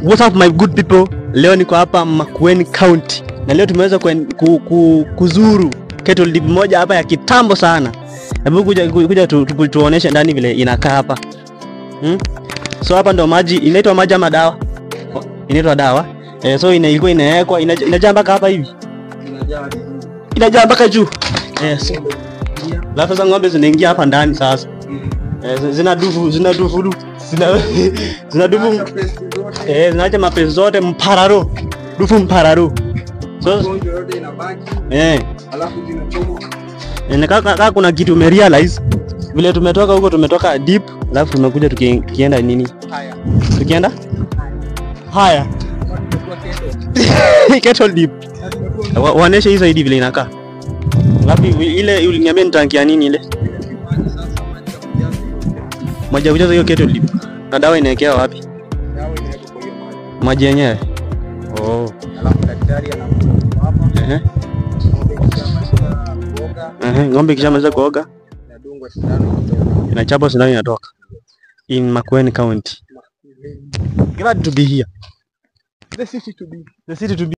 What's up my good people? Leo niko hapa Makueni County. Na leo tumeweza kuzuru kettle dip moja hapa ya kitambo sana. Hebu kuja tuoneshe ndani vile inakaa hapa. So hapa ndo maji, inaitwa maji ama dawa? Inaitwa dawa. So ilikuwa inawekwa, inajaa mpaka hapa hivi. Inajaa mpaka juu. So alafu sasa ng'ombe zinaingia hapa ndani sasa. Zinadufu zinaacha mapesi zote mpararo. Dufu mpararo. So alafu zinachomwa. Kuna kitu umerealize vile tumetoka huko, tumetoka deep, alafu tumekuja tukienda nini? Tukienda haya kettle deep. Waoneshe hizo ID vile inakaa. Alafu ile uliniambia ni tanki ya nini ile? Maji ya kujaza hiyo kettle deep. Na dawa inaekea wapi? Dawa inaekwa kwa hiyo maji yenyewe. Alafu daktari anakuja hapa. Ng'ombe kishamaliza kuoga, inadungwa sindano, inachapwa sindano, inatoka. In Makueni County. Glad to be here. The city to be.